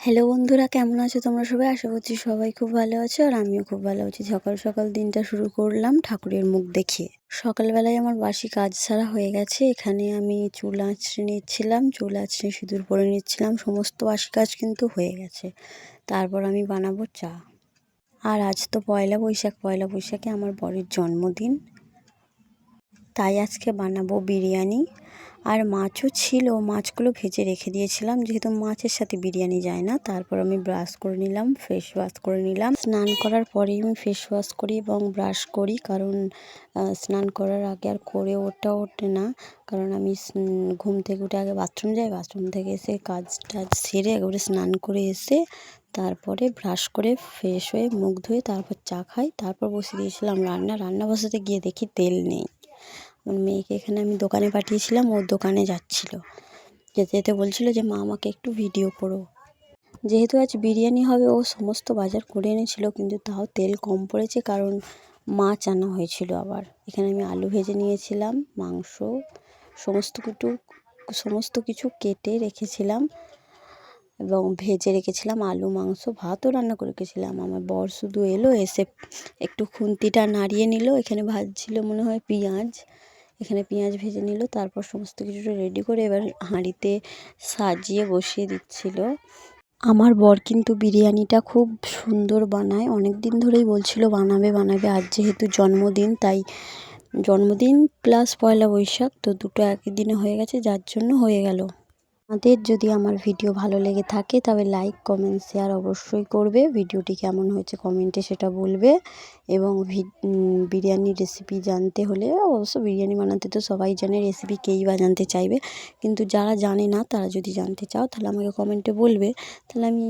Hello বন্ধুরা, কেমন আছো তোমরা সবাই? আশা করছি সবাই খুব ভালো আছো আর আমিও খুব ভালো আছি। সকাল সকাল দিনটা শুরু করলাম ঠাকুরের মুখ দেখিয়ে। সকালবেলায় আমার বাসি কাজ সারা হয়ে গেছে। এখানে আমি চুল আঁচড়ে নিচ্ছিলাম, চুল আঁচড়ে সিঁদুর পরে নিচ্ছিলাম। সমস্ত বাসি কাজ কিন্তু হয়ে গেছে। তারপর আমি বানাবো চা। আর আজ তো পয়লা বৈশাখ। পয়লা বৈশাখে আমার বরের জন্মদিন, তাই আজকে বানাবো বিরিয়ানি। আর মাছও ছিল, মাছগুলো ভেজে রেখে দিয়েছিলাম যেহেতু মাছের সাথে বিরিয়ানি যায় না। তারপর আমি ব্রাশ করে নিলাম, ফেস ওয়াশ করে নিলাম। স্নান করার পরেই আমি ফেস ওয়াশ করি এবং ব্রাশ করি, কারণ স্নান করার আগে আর করে ওঠে না। কারণ আমি ঘুম থেকে উঠে আগে বাথরুম যাই, বাথরুম থেকে এসে কাজ টাজ সেরে একবারে স্নান করে এসে তারপরে ব্রাশ করে ফ্রেশ হয়ে মুখ ধুয়ে তারপর চা খাই। তারপর বসে দিয়েছিলাম রান্না বসাতে গিয়ে দেখি তেল নেই। আমার মেয়েকে এখানে আমি দোকানে পাঠিয়েছিলাম, ওর দোকানে যাচ্ছিল, যেতে যেতে বলছিল যে মা আমাকে একটু ভিডিও করো। যেহেতু আজ বিরিয়ানি হবে ও সমস্ত বাজার করে এনেছিল, কিন্তু তাও তেল কম পড়েছে কারণ মাছ আনা হয়েছিল। আবার এখানে আমি আলু ভেজে নিয়েছিলাম, মাংস সমস্ত কিছু কেটে রেখেছিলাম এবং ভেজে রেখেছিলাম। আলু, মাংস, ভাতও রান্না করে রেখেছিলাম। আমার বর শুধু এলো, এসে একটু খুন্তিটা নাড়িয়ে নিল। এখানে ভাজছিল মনে হয় পেঁয়াজ, এখানে পেঁয়াজ ভেজে নিল। তারপর সমস্ত কিছুটা রেডি করে এবার হাঁড়িতে সাজিয়ে বসিয়ে দিচ্ছিল। আমার বর কিন্তু বিরিয়ানিটা খুব সুন্দর বানায়, অনেক দিন ধরেই বলছিল বানাবে। আজ যেহেতু জন্মদিন, তাই জন্মদিন প্লাস পয়লা বৈশাখ তো দুটো একই দিনে হয়ে গেছে, যার জন্য হয়ে গেল। আমাদের যদি আমার ভিডিও ভালো লেগে থাকে তবে লাইক, কমেন্ট, শেয়ার অবশ্যই করবে। ভিডিওটি কেমন হয়েছে কমেন্টে সেটা বলবে। এবং বিরিয়ানির রেসিপি জানতে হলে, অবশ্য বিরিয়ানি বানাতে তো সবাই জানে, রেসিপি কেই বা জানতে চাইবে। কিন্তু যারা জানে না তারা যদি জানতে চাও তাহলে আমাকে কমেন্টে বলবে, তাহলে আমি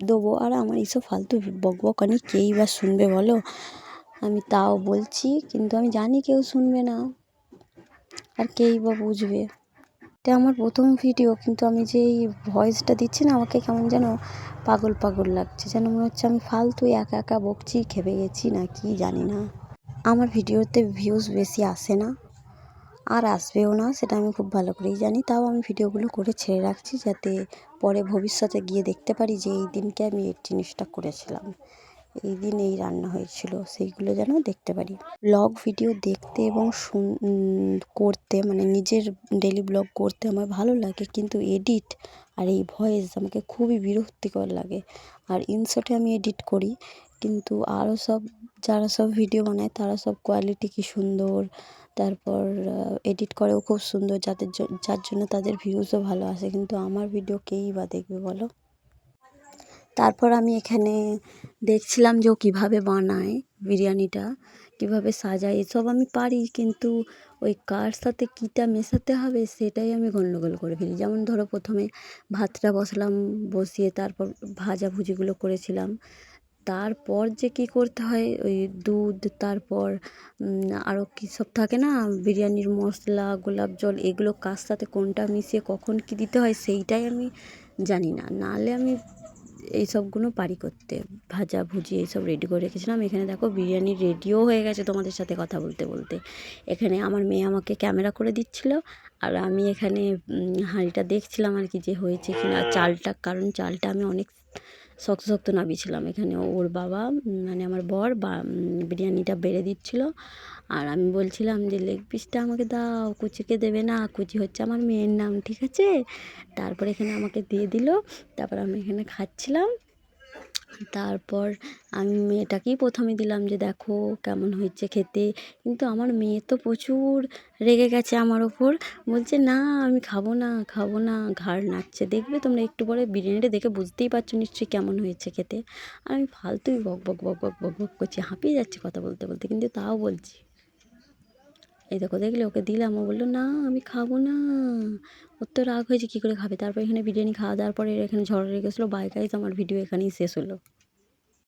দেবো। আর আমার এইসব ফালতু বকবকানি কেই বা শুনবে বলো? আমি তাও বলছি, কিন্তু আমি জানি কেউ শুনবে না আর কেই বা বুঝবে। এটা আমার প্রথম ভিডিও, কিন্তু আমি যে এই ভয়েসটা দিচ্ছি না, আমাকে কেমন যেন পাগল পাগল লাগছে, যেন মনে হচ্ছে আমি ফালতু একা একা বকছি, খেপে গেছি না কি জানি না। আমার ভিডিওতে ভিউজ বেশি আসে না আর আসবেও না, সেটা আমি খুব ভালো করেই জানি। তাও আমি ভিডিওগুলো করে ছেড়ে রাখছি, যাতে পরে ভবিষ্যতে গিয়ে দেখতে পারি যে এই দিনকে আমি এই জিনিসটা করেছিলাম, এই দিন এই রান্না হয়েছিল, সেইগুলো যেন দেখতে পারি। ব্লগ ভিডিও দেখতে এবং করতে, মানে নিজের ডেলি ব্লগ করতে আমার ভালো লাগে, কিন্তু এডিট আর এই ভয়েস আমাকে খুবই বিরক্তিকর লাগে। আর ইনশটে আমি এডিট করি, কিন্তু আরও যারা সব ভিডিও বানায় তারা সব কোয়ালিটি কি সুন্দর, তারপর এডিট করেও খুব সুন্দর, যার জন্য তাদের ভিউজও ভালো আসে, কিন্তু আমার ভিডিও কেই বা দেখবে বলো? তারপর আমি এখানে দেখছিলাম যে ও কীভাবে বানায় বিরিয়ানিটা, কীভাবে সাজায়। এসব আমি পারি, কিন্তু ওই কার সাথে কীটা মেশাতে হবে সেটাই আমি গণ্ডগোল করে ফেলি। যেমন ধরো, প্রথমে ভাতটা বসিয়ে তারপর ভাজাভুজিগুলো করেছিলাম। তারপর যে কী করতে হয়, ওই দুধ, তারপর আরও কী সব থাকে না, বিরিয়ানির মশলা, গোলাপ জল, এগুলো কার সাথে কোনটা মিশিয়ে কখন কী দিতে হয় সেইটাই আমি জানি না। নাহলে আমি এইসবগুলো পারি করতে। ভাজাভুজি এইসব রেডি করে রেখেছিলাম। এখানে দেখো বিরিয়ানি রেডিও হয়ে গেছে তোমাদের সাথে কথা বলতে বলতে। এখানে আমার মেয়ে আমাকে ক্যামেরা করে দিচ্ছিল, আর আমি এখানে হাঁড়িটা দেখছিলাম আর কি, যে হয়েছে কি না চালটা, কারণ চালটা আমি অনেক শক্ত শক্ত নামিয়েছিলাম। এখানে ওর বাবা, মানে আমার বর বিরিয়ানিটা বেড়ে দিচ্ছিল, আর আমি বলছিলাম যে লেগ পিসটা আমাকে দাও, কুচিকে দেবে না, কুচি হচ্ছে আমার মেয়ের নাম, ঠিক আছে? তারপর এখানে আমাকে দিয়ে দিল। তারপর আমি এখানে খাচ্ছিলাম। তারপর আমি মেয়েটাকেই প্রথমে দিলাম যে দেখো কেমন হয়েছে খেতে, কিন্তু আমার মেয়ে তো প্রচুর রেগে গেছে আমার ওপর, বলছে না আমি খাবো না, ঘাড় নাড়ছে। দেখবে তোমরা একটু পরে, বিরিয়ানিটা দেখে বুঝতেই পারছো নিশ্চয়ই কেমন হয়েছে খেতে। আর আমি ফালতুই বক বক বক বক বক বক করছি, হাঁপিয়ে যাচ্ছে কথা বলতে বলতে, কিন্তু তাও বলছি। এই দেখো, দেখলে ওকে দিলাম, ও বললো না আমি খাবো না। ওর তো রাগ হয়েছে, কী করে খাবে? তারপর এখানে বিরিয়ানি খাওয়া দাওয়ার পরে এখানে ঝড় লেগে গেছিলো। বাই গাইস, আমার ভিডিও এখানেই শেষ হলো।